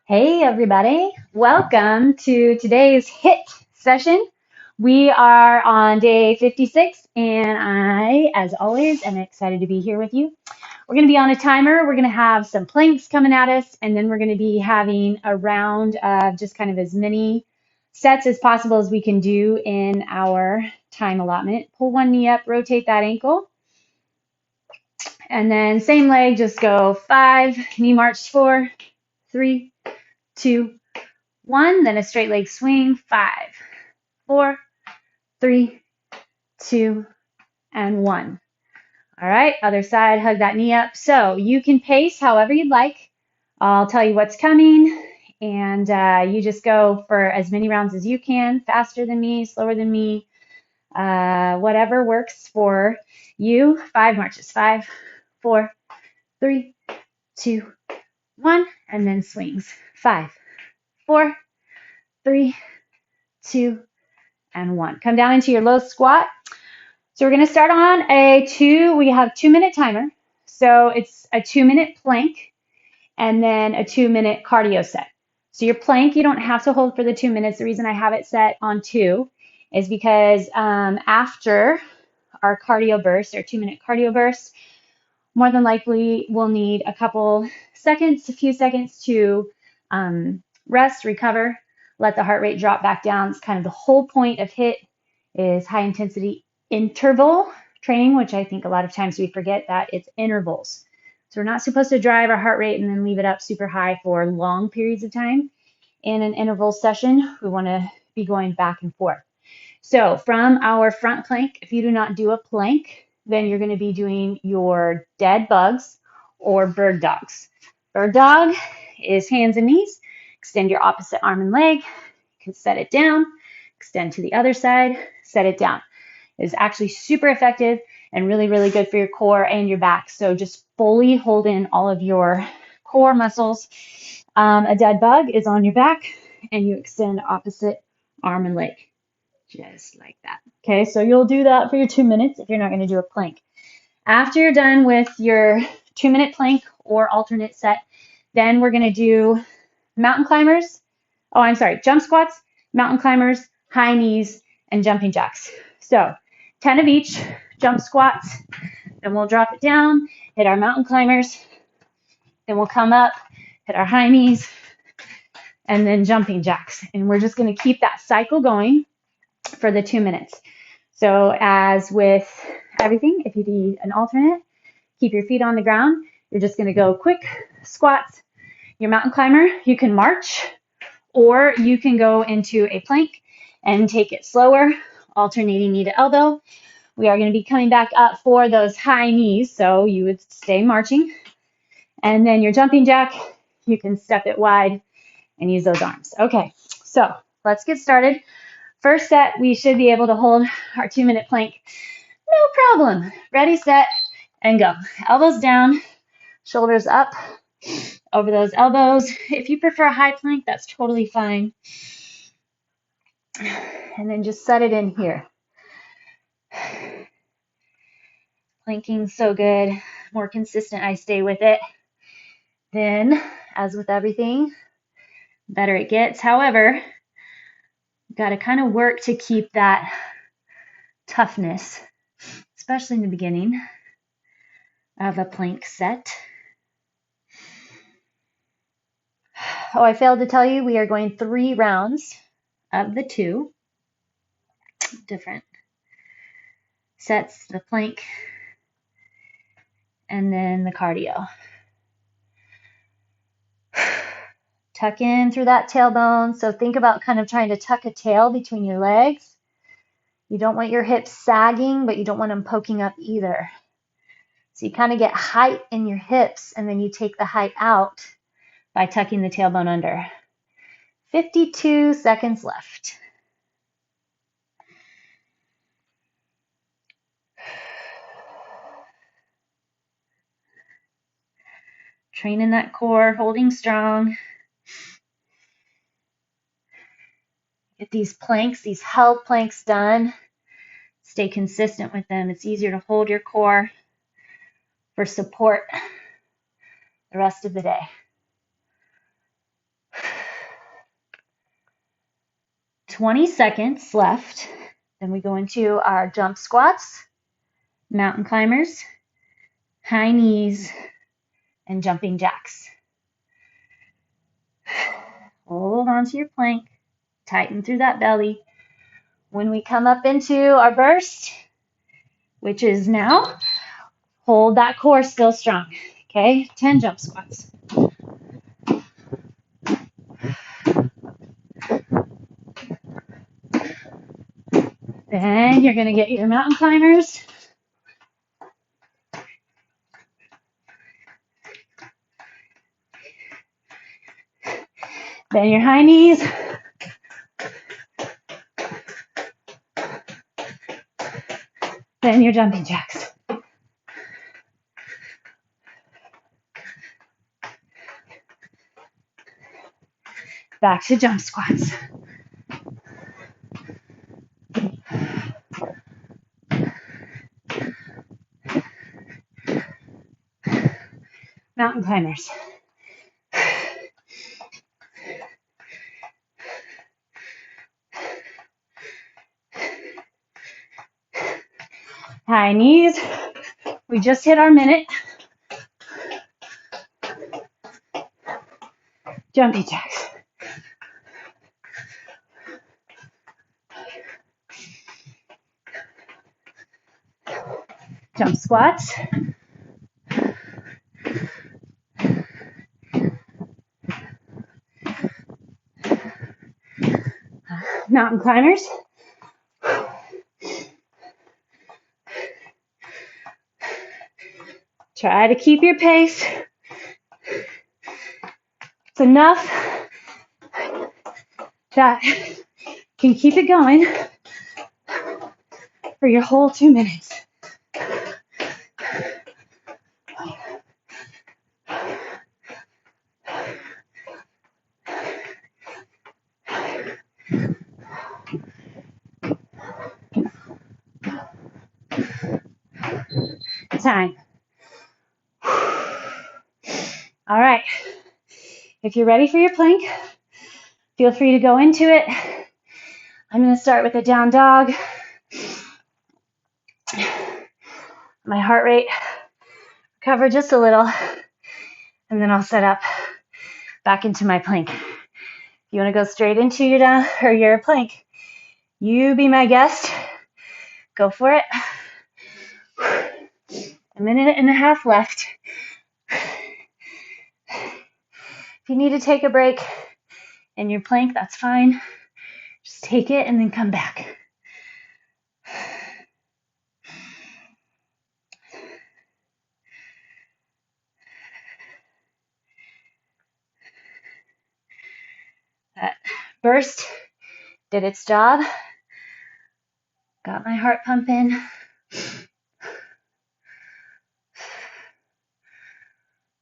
Hey everybody, welcome to today's HIIT session. We are on day 56 and I, as always, am excited to be here with you. We're going to be on a timer. We're going to have some planks coming at us and then we're going to be having a round of just kind of as many sets as possible as we can do in our time allotment. Pull one knee up, rotate that ankle, and then same leg, just go 5, knee march 4, 3, 2, 1, then a straight leg swing, 5, 4, 3, 2, and 1. All right, other side, hug that knee up. So you can pace however you'd like. I'll tell you what's coming, and you just go for as many rounds as you can, faster than me, slower than me, whatever works for you. 5 marches, 5, 4, 3, 2, 1, and then swings, 5, 4, 3, 2, and 1. Come down into your low squat. So we're going to start on we have 2-minute timer. So it's a 2-minute plank and then a 2-minute cardio set. So your plank, you don't have to hold for the 2 minutes. The reason I have it set on 2 is because after our cardio burst, our 2-minute cardio burst, more than likely we'll need a few seconds to rest, recover, let the heart rate drop back down. It's kind of the whole point of HIIT is high intensity interval training, which I think a lot of times we forget that it's intervals. So we're not supposed to drive our heart rate and then leave it up super high for long periods of time. In an interval session, we want to be going back and forth. So from our front plank, if you do not do a plank, then you're going to be doing your dead bugs or bird dogs. Bird dog is hands and knees. Extend your opposite arm and leg. You can set it down, extend to the other side, set it down. It is actually super effective and really, really good for your core and your back. So just fully hold in all of your core muscles. A dead bug is on your back and you extend opposite arm and leg. Just like that. Okay, so you'll do that for your 2 minutes if you're not going to do a plank. After you're done with your 2-minute plank or alternate set, then we're going to do jump squats, mountain climbers, high knees, and jumping jacks. So 10 of each, jump squats, then we'll drop it down, hit our mountain climbers, then we'll come up, hit our high knees, and then jumping jacks. And we're just going to keep that cycle going for the 2 minutes. So as with everything, if you need an alternate, keep your feet on the ground. You're just going to go quick squats. Your mountain climber, you can march or you can go into a plank and take it slower, alternating knee to elbow. We are going to be coming back up for those high knees, so you would stay marching. And then your jumping jack, you can step it wide and use those arms. Okay, so let's get started. First set, we should be able to hold our 2-minute plank. No problem. Ready, set, and go. Elbows down, shoulders up over those elbows. If you prefer a high plank, that's totally fine. And then just set it in here. Planking's so good. More consistent I stay with it. Then, as with everything, better it gets. However, got to kind of work to keep that toughness, especially in the beginning of a plank set. Oh, I failed to tell you, we are going 3 rounds of the 2 different sets, the plank and then the cardio. Tuck in through that tailbone. So think about kind of trying to tuck a tail between your legs. You don't want your hips sagging, but you don't want them poking up either. So you kind of get height in your hips and then you take the height out by tucking the tailbone under. 52 seconds left. Training that core, holding strong. Get these planks, these held planks done. Stay consistent with them. It's easier to hold your core for support the rest of the day. 20 seconds left. Then we go into our jump squats, mountain climbers, high knees, and jumping jacks. Hold on to your plank, tighten through that belly. When we come up into our burst, which is now, hold that core still strong. Okay, 10 jump squats. Then you're going to get your mountain climbers. Then your high knees. Then your jumping jacks. Back to jump squats. Mountain climbers. High knees. We just hit our minute. Jumping jacks. Jump squats. Mountain climbers. Try to keep your pace. It's enough that you can keep it going for your whole 2 minutes. Time. All right. If you're ready for your plank, feel free to go into it. I'm going to start with a down dog. My heart rate recover just a little, and then I'll set up back into my plank. If you want to go straight into your down or your plank, you be my guest. Go for it. A minute and a half left. If you need to take a break in your plank, that's fine. Just take it and then come back. That burst did its job. Got my heart pumping.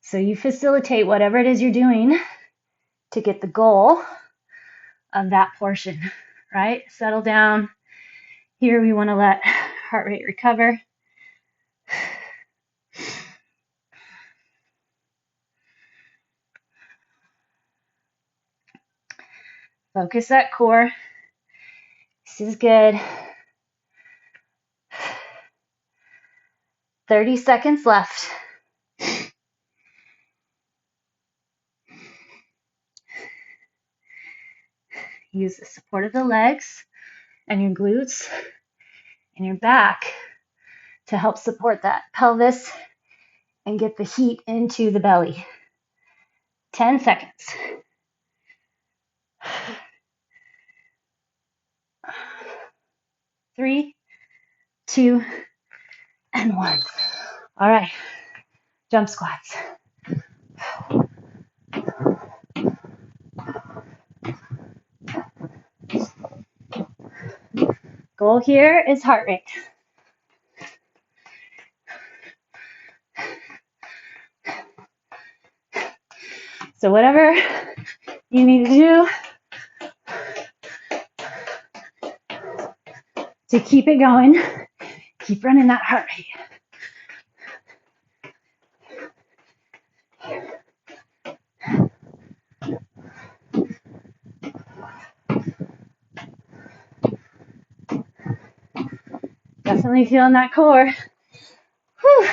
So you facilitate whatever it is you're doing to get the goal of that portion, right? Settle down. Here we want to let heart rate recover. Focus that core. This is good. 30 seconds left. Use the support of the legs and your glutes and your back to help support that pelvis and get the heat into the belly. 10 seconds. 3, 2, and 1. All right, jump squats. Goal here is heart rate. So whatever you need to do to keep it going, keep running that heart rate. Definitely feeling that core. Whew.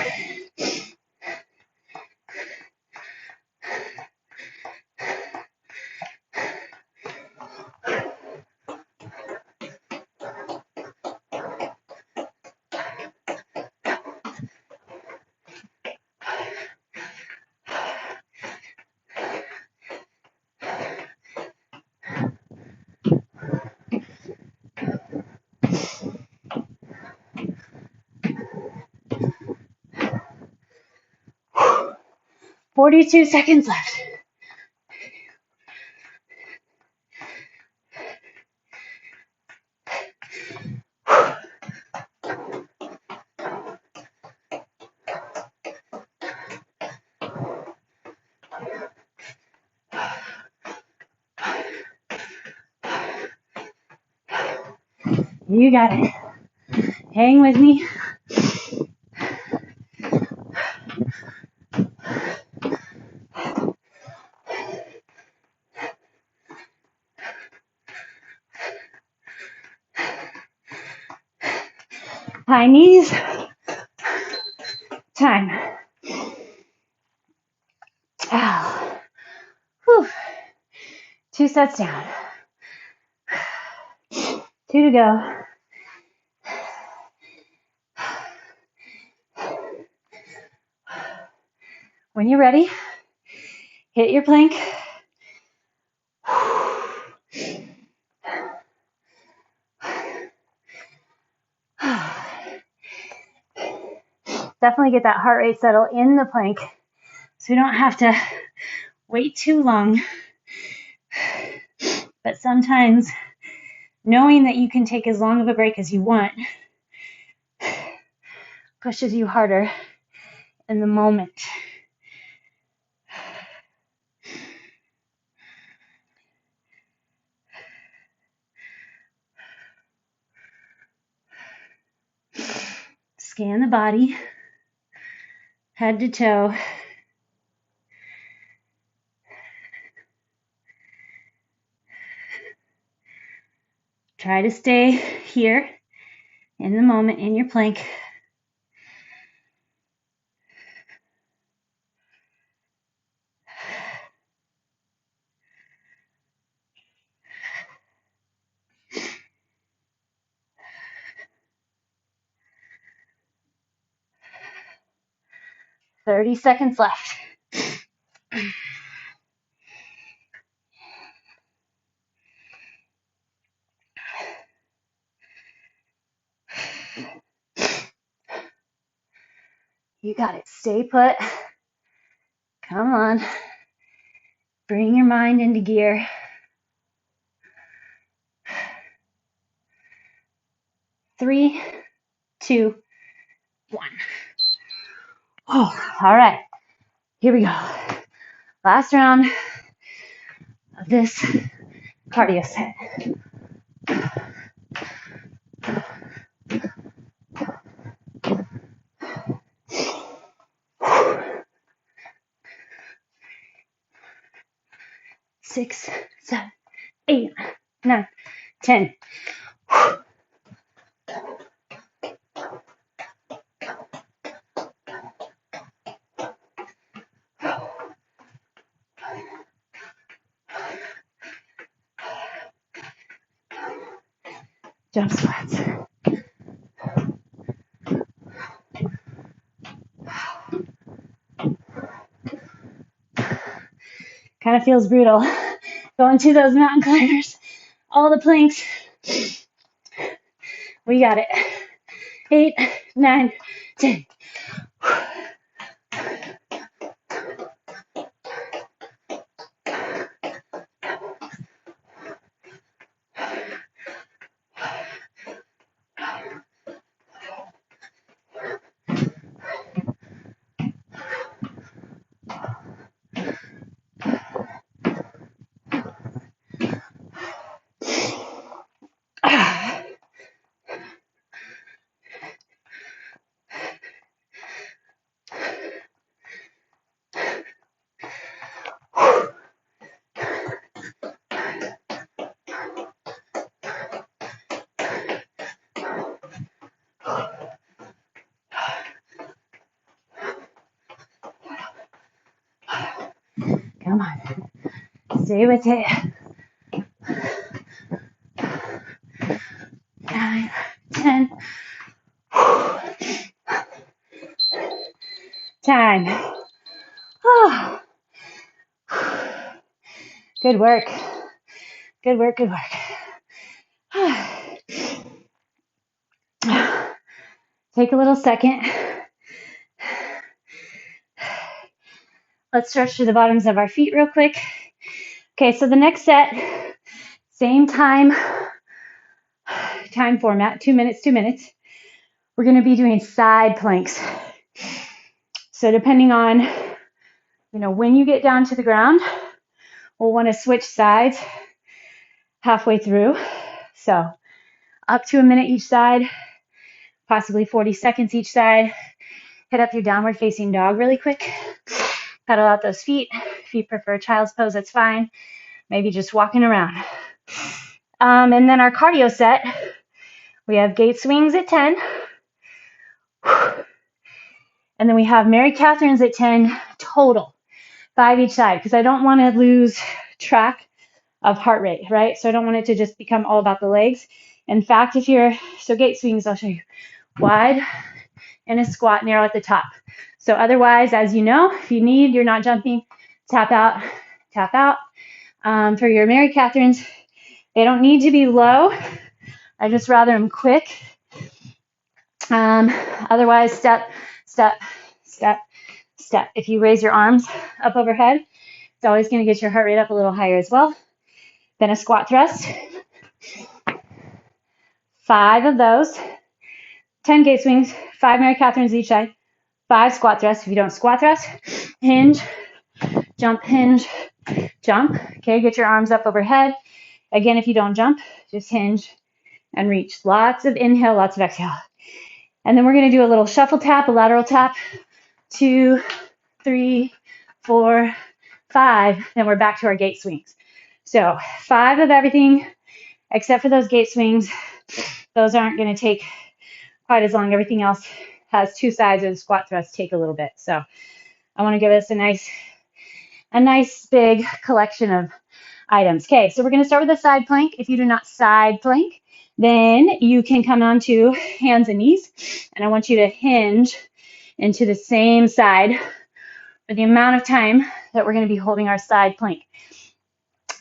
42 seconds left. You got it. Hang with me. High knees. Time. Ow. Whew. 2 sets down. 2 to go. When you're ready, hit your plank. Definitely get that heart rate settle in the plank so you don't have to wait too long. But sometimes knowing that you can take as long of a break as you want pushes you harder in the moment. Scan the body, head to toe. Try to stay here in the moment in your plank. "30 seconds left. You got it. Stay put. Come on. Bring your mind into gear. 3, 2, 1. Oh, all right. Here we go. Last round of this cardio set. Six, 7, 8, 9, 10. Jump squats. Kind of feels brutal going to those mountain climbers. All the planks. We got it. 8, 9, 10. Stay with it. 9, 10. Time. Oh. Good work. Good work, good work. Take a little second. Let's stretch to the bottoms of our feet real quick. Okay, so the next set, same time format, 2 minutes, 2 minutes. We're going to be doing side planks. So depending on, when you get down to the ground, we'll want to switch sides halfway through. So up to a minute each side, possibly 40 seconds each side. Hit up your downward facing dog really quick. Pedal out those feet. If you prefer child's pose, that's fine. Maybe just walking around. And then our cardio set, we have gate swings at 10. And then we have Mary Katherines at 10 total, 5 each side, because I don't want to lose track of heart rate, right? So I don't want it to just become all about the legs. In fact, so gate swings, I'll show you. Wide in a squat, narrow at the top. So otherwise, as you know, if you need, you're not jumping, tap out, tap out. For your Mary Katherines, they don't need to be low. I just rather them quick. Otherwise, step, step, step, step. If you raise your arms up overhead, it's always going to get your heart rate up a little higher as well. Then a squat thrust. 5 of those. 10 gate swings, 5 Mary Katherines each side. 5 squat thrusts. If you don't squat thrust, hinge, jump, jump. Okay, get your arms up overhead. Again, if you don't jump, just hinge and reach. Lots of inhale, lots of exhale. And then we're going to do a little shuffle tap, a lateral tap. 2, 3, 4, 5. Then we're back to our gate swings. So 5 of everything except for those gate swings. Those aren't going to take quite as long. Everything else has 2 sides, and squat thrusts take a little bit. So I want to give us a nice big collection of items. Okay, so we're going to start with a side plank. If you do not side plank, then you can come onto hands and knees, and I want you to hinge into the same side for the amount of time that we're going to be holding our side plank.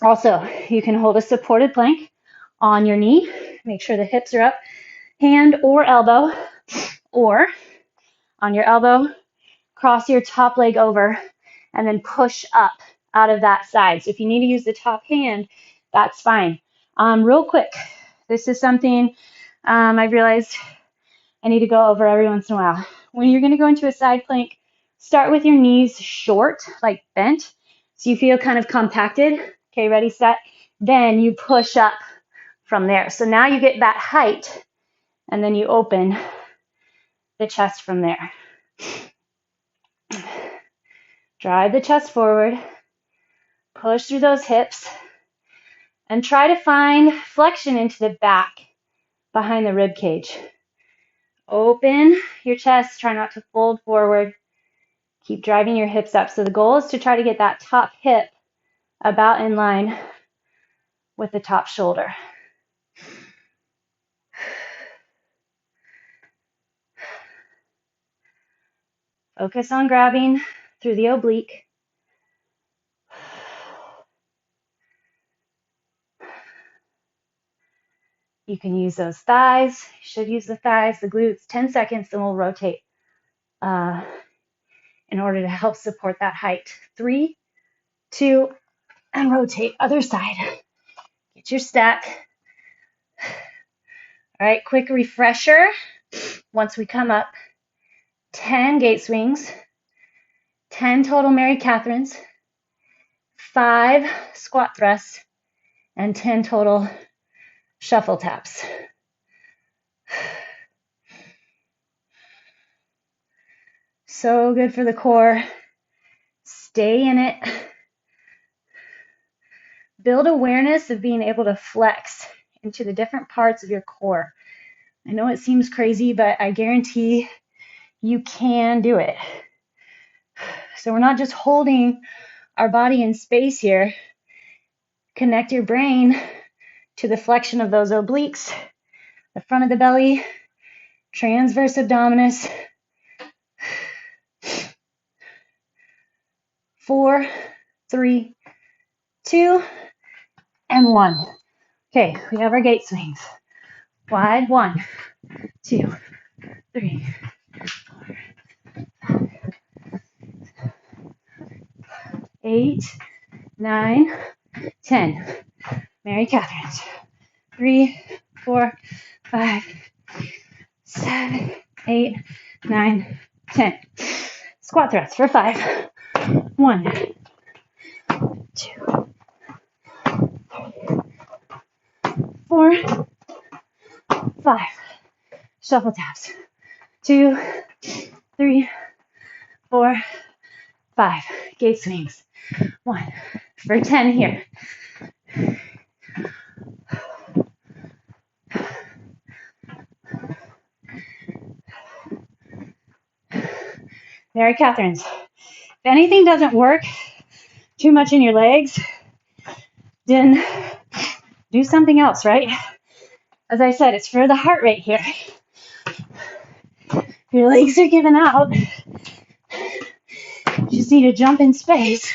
Also, you can hold a supported plank on your knee. Make sure the hips are up, hand or elbow, or on your elbow, cross your top leg over and then push up out of that side. So if you need to use the top hand, that's fine. Real quick, this is something I've realized I need to go over every once in a while. When you're going to go into a side plank, start with your knees short, like bent, so you feel kind of compacted. Okay, ready, set. Then you push up from there. So now you get that height, and then you open the chest from there. Drive the chest forward, push through those hips, and try to find flexion into the back behind the rib cage. Open your chest, try not to fold forward. Keep driving your hips up. So the goal is to try to get that top hip about in line with the top shoulder. Focus on grabbing through the oblique. You can use those thighs. You should use the thighs, the glutes. 10 seconds, then we'll rotate in order to help support that height. 3, 2, and rotate. Other side. Get your stack. All right, quick refresher. Once we come up, 10 gate swings, 10 total Mary Katherines, 5 squat thrusts, and 10 total shuffle taps. So good for the core. Stay in it. Build awareness of being able to flex into the different parts of your core. I know it seems crazy, but I guarantee you can do it. So we're not just holding our body in space here. Connect your brain to the flexion of those obliques, the front of the belly, transverse abdominis. 4, 3, 2, and 1. Okay, we have our gate swings. Wide, 1, 2, 3, 8, 9, 10. Mary Katherines. 3, 4, 5, 7, 8, 9, 10. Squat thrusts for 5. 1, 2, 4, 5. Shuffle taps. 2, 3, 4, 5. Gate swings. 1 for 10 here. Mary Katherines. If anything doesn't work too much in your legs, then do something else, right? As I said, it's for the heart rate here. If your legs are giving out, you just need to jump in space.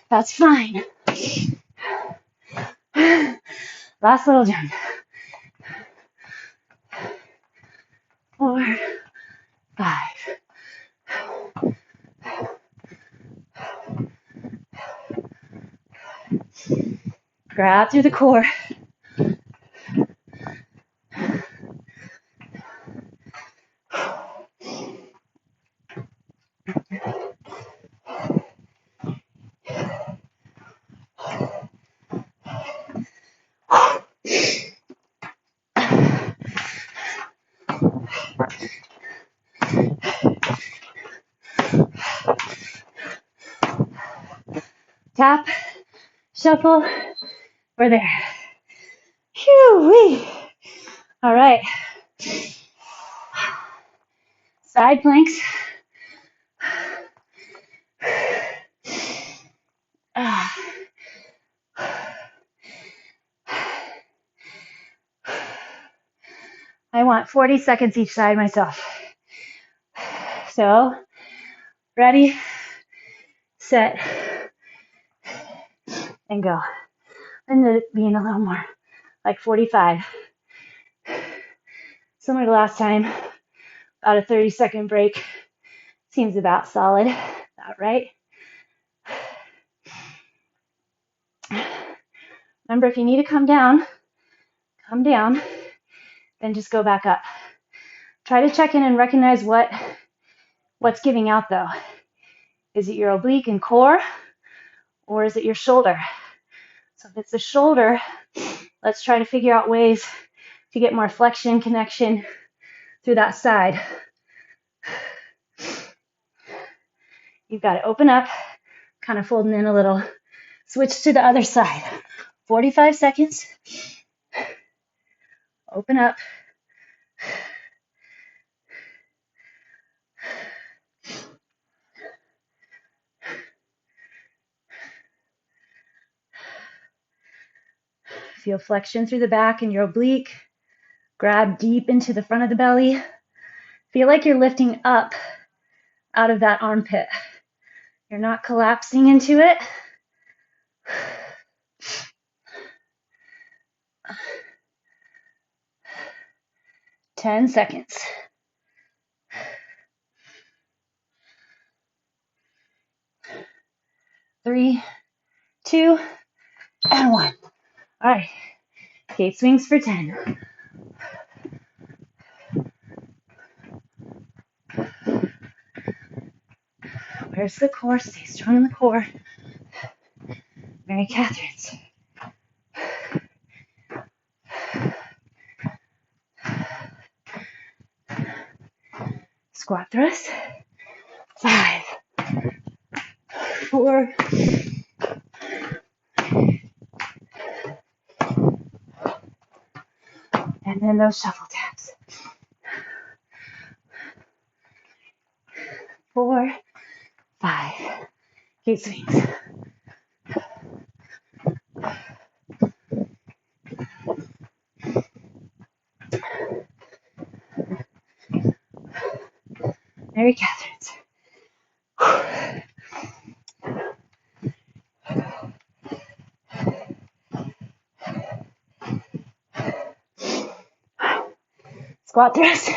That's fine. Last little jump. 4, 5. Grab through the core. Tap, shuffle, we're there. Phew-wee. All right. Side planks. I want 40 seconds each side myself. So, ready, set, and go. And it being a little more like 45. Similar to last time, about a 30-second break. Seems about solid, about right. Remember, if you need to come down, then just go back up. Try to check in and recognize what's giving out though. Is it your oblique and core, or is it your shoulder? So if it's the shoulder, let's try to figure out ways to get more flexion, connection through that side. You've got to open up, kind of folding in a little. Switch to the other side. 45 seconds. Open up. Feel flexion through the back and your oblique. Grab deep into the front of the belly. Feel like you're lifting up out of that armpit. You're not collapsing into it. Ten seconds. 3, 2, and 1. All right. Gate swings for 10. Where's the core? Stay strong in the core. Mary Katherines. Squat thrust. 5, 4, and then those shuffle taps. 4, 5. Gate swings. Mary Katherines. Squat thrust.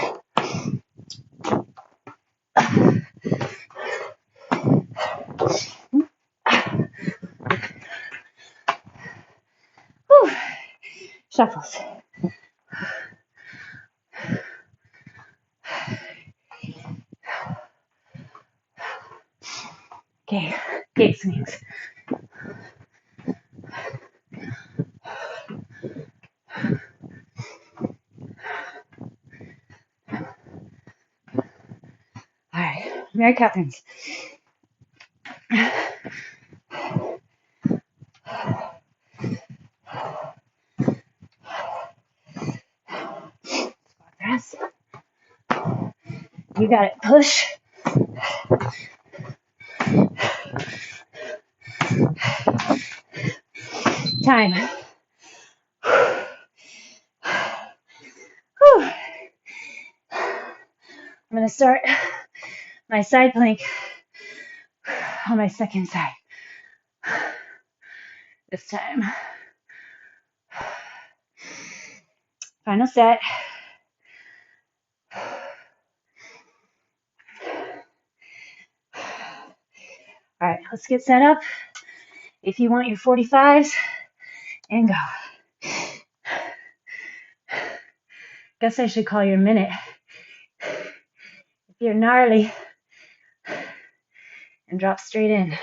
Whew. Shuffles. Okay, gate swings. All right, Mary Katherines. Squat thrust. You got it. Push. Time. Whew. I'm going to start my side plank on my second side this time. Final set. All right, let's get set up. If you want your 45s, and go. Guess I should call your minute. If you're gnarly, and drop straight in.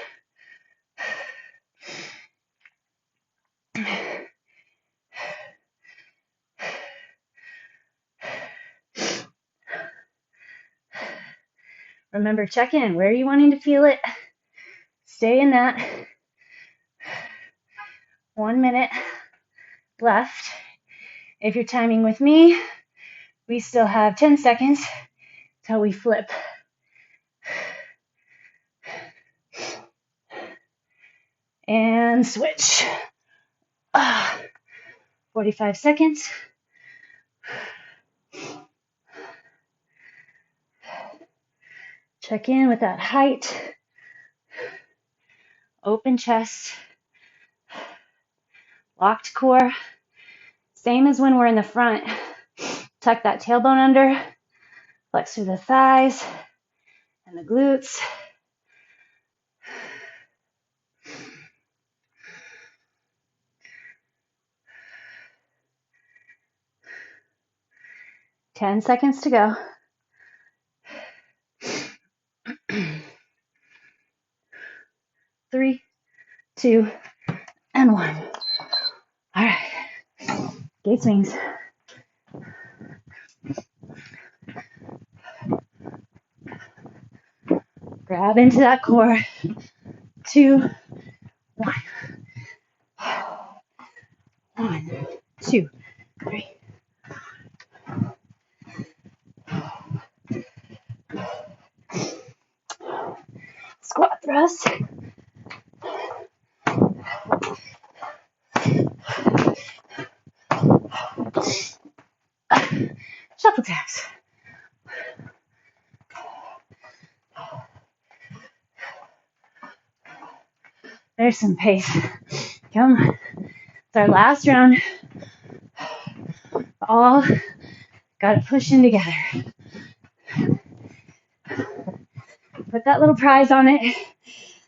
Remember, check in. Where are you wanting to feel it? Stay in that. 1 minute left. If you're timing with me, we still have 10 seconds till we flip. And switch. 45 seconds. Check in with that height. Open chest. Locked core. Same as when we're in the front. Tuck that tailbone under. Flex through the thighs and the glutes. Ten seconds to go. 3, 2, and 1. All right. Gate swings. Grab into that core. 2, 1. 1, 2, 3. Squat thrust. Shuffle taps. There's some pace. Come on. It's our last round. All got to push in together. Put that little prize on it.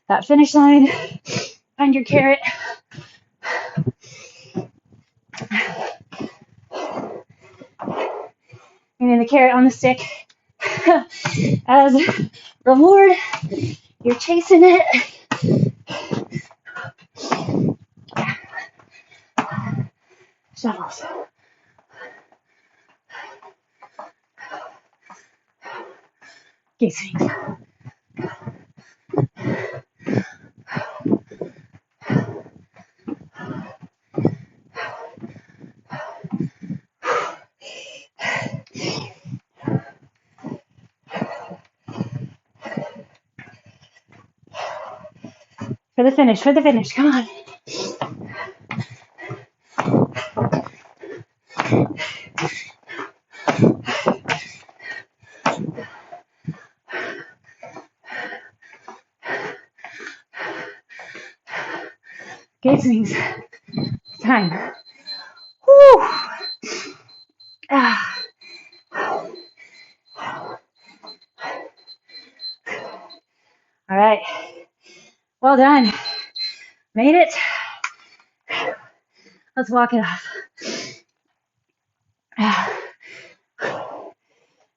That finish line. Find your carrot. And then the carrot on the stick. As reward, you're chasing it. Shuffles. Gate swings. For the finish, come on. Okay, swings. Time. Whew. Ah. All right. Well done. Made it. Let's walk it off.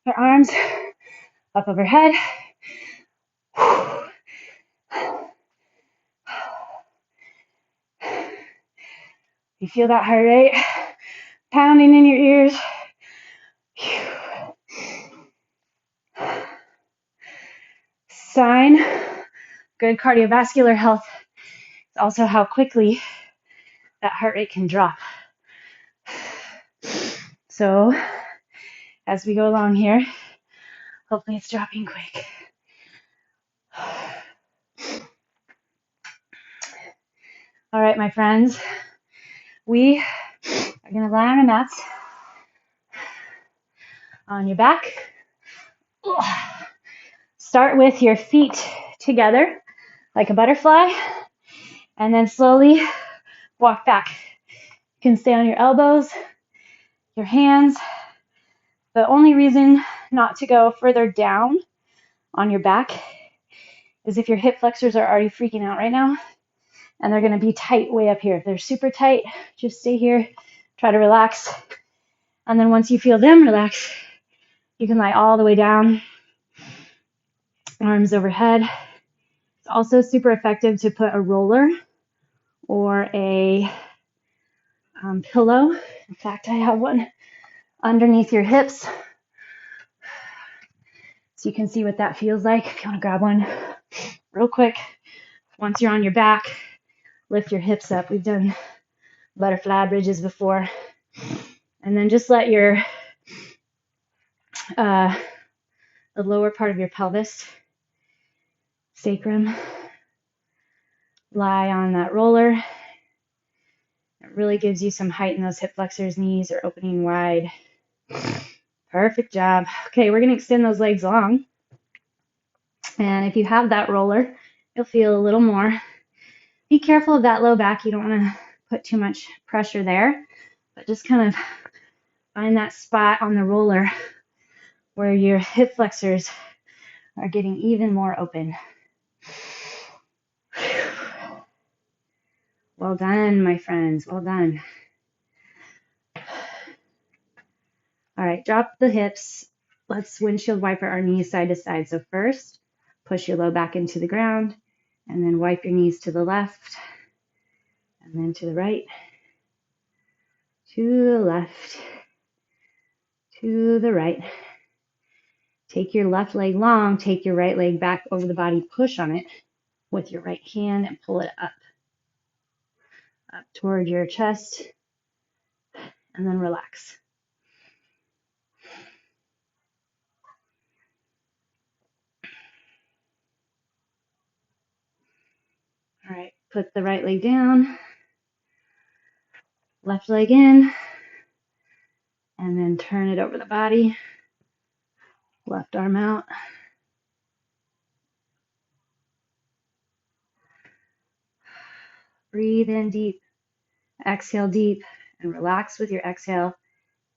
Your arms up overhead. You feel that heart rate pounding in your ears. Sign good cardiovascular health. It's also how quickly that heart rate can drop. So as we go along here, hopefully it's dropping quick. All right, my friends, we are going to lie on our mats on your back. Start with your feet together like a butterfly, and then slowly walk back. You can stay on your elbows, your hands. The only reason not to go further down on your back is if your hip flexors are already freaking out right now and they're going to be tight way up here. If they're super tight, just stay here, try to relax. And then once you feel them relax, you can lie all the way down, arms overhead. It's also super effective to put a roller or a pillow. In fact, I have one underneath your hips so you can see what that feels like. If you want to grab one real quick, once you're on your back, lift your hips up. We've done butterfly bridges before. And then just let your the lower part of your pelvis, sacrum, lie on that roller. It really gives you some height in those hip flexors. Knees are opening wide. Perfect job. Okay, we're going to extend those legs long. And if you have that roller, you'll feel a little more. Be careful of that low back. You don't want to put too much pressure there, but just kind of find that spot on the roller where your hip flexors are getting even more open. Well done, my friends. Well done. All right, drop the hips. Let's windshield wiper our knees side to side. So first, push your low back into the ground, and then wipe your knees to the left, and then to the right, to the left, to the right. Take your left leg long, take your right leg back over the body, push on it with your right hand and pull it up toward your chest, and then relax. All right, put the right leg down, left leg in, and then turn it over the body, left arm out. Breathe in deep, exhale deep, and relax with your exhale.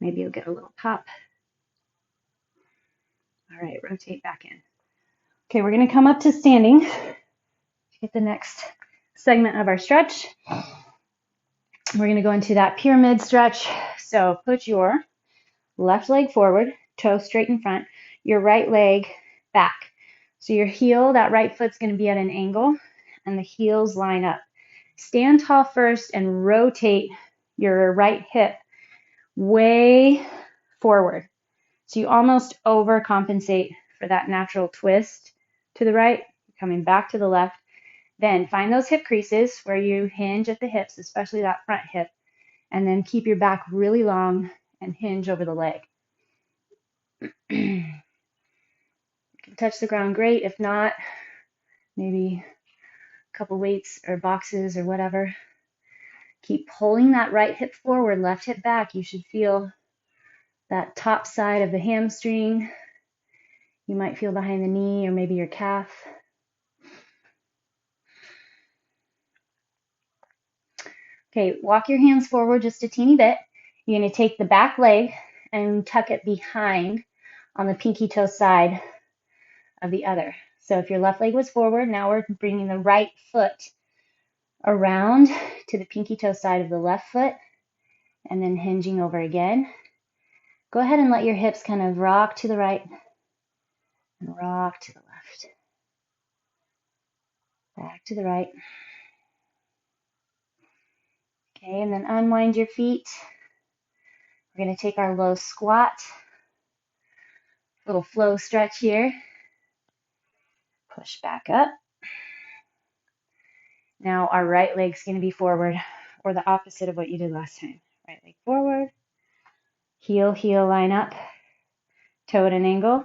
Maybe you'll get a little pop. All right, rotate back in. Okay, we're going to come up to standing to get the next segment of our stretch. We're going to go into that pyramid stretch. So put your left leg forward, toe straight in front, your right leg back. So your heel, that right foot's going to be at an angle, and the heels line up. Stand tall first and rotate your right hip way forward. So you almost overcompensate for that natural twist to the right, coming back to the left. Then find those hip creases where you hinge at the hips, especially that front hip, and then keep your back really long and hinge over the leg. You can touch the ground, great. If not, maybe a couple weights or boxes or whatever. Keep pulling that right hip forward, left hip back. You should feel that top side of the hamstring. You might feel behind the knee or maybe your calf. Okay, walk your hands forward just a teeny bit. You're going to take the back leg and tuck it behind on the pinky toe side of the other. So if your left leg was forward, now we're bringing the right foot around to the pinky toe side of the left foot and then hinging over again. Go ahead and let your hips kind of rock to the right and rock to the left. Back to the right. Okay, and then unwind your feet. We're going to take our low squat. Little flow stretch here. Push back up. Now our right leg's going to be forward, or the opposite of what you did last time. Right leg forward. Heel, line up. Toe at an angle.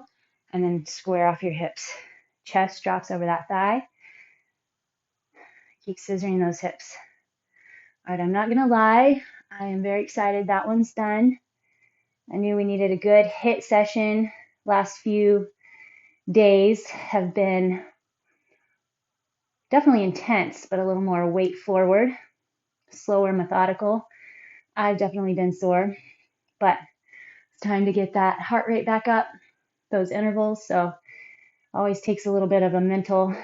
And then square off your hips. Chest drops over that thigh. Keep scissoring those hips. All right, I'm not going to lie. I am very excited that one's done. I knew we needed a good HIIT session. Last few days have been definitely intense, but a little more weight forward, slower, methodical. I've definitely been sore, but it's time to get that heart rate back up, those intervals. So always takes a little bit of a mental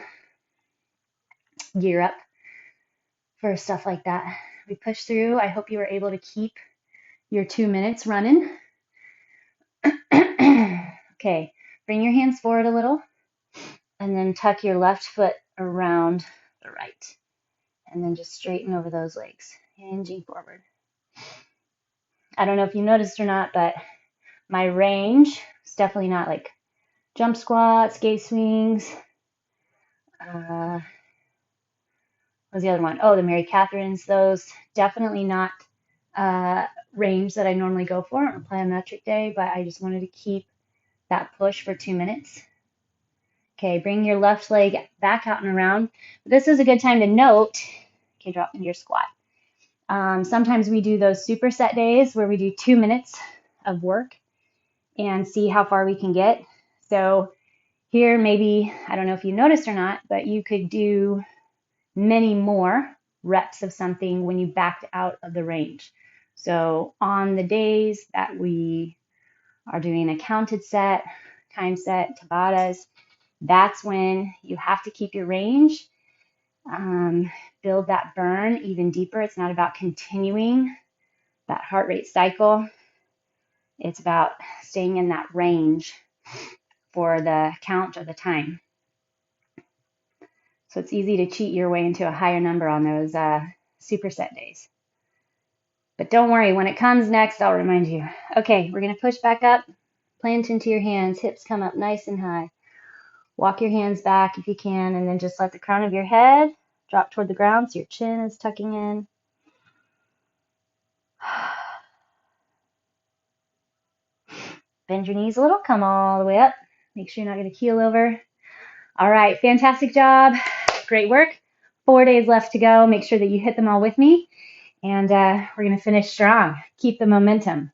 gear up for stuff like that. We push through. I hope you were able to keep your 2 minutes running. Okay, bring your hands forward a little and then tuck your left foot around the right. And then just straighten over those legs, hinging forward. I don't know if you noticed or not, but my range is definitely not like jump squats, gate swings. What was the other one? Oh, the Mary Katherines. Those definitely not range that I normally go for on a plyometric day, but I just wanted to keep that push for 2 minutes. Okay, bring your left leg back out and around. This is a good time to note, okay, drop into your squat. Sometimes we do those superset days where we do 2 minutes of work and see how far we can get. So here, maybe, I don't know if you noticed or not, but you could do many more reps of something when you backed out of the range. So on the days that we are doing a counted set, time set, Tabatas, that's when you have to keep your range, build that burn even deeper. It's not about continuing that heart rate cycle. It's about staying in that range for the count or the time. So it's easy to cheat your way into a higher number on those superset days. But don't worry, when it comes next, I'll remind you. Okay, we're going to push back up, plant into your hands, hips come up nice and high. Walk your hands back if you can, and then just let the crown of your head drop toward the ground so your chin is tucking in. Bend your knees a little, come all the way up. Make sure you're not going to keel over. All right, fantastic job. Great work. 4 days left to go. Make sure that you hit them all with me, and we're going to finish strong. Keep the momentum.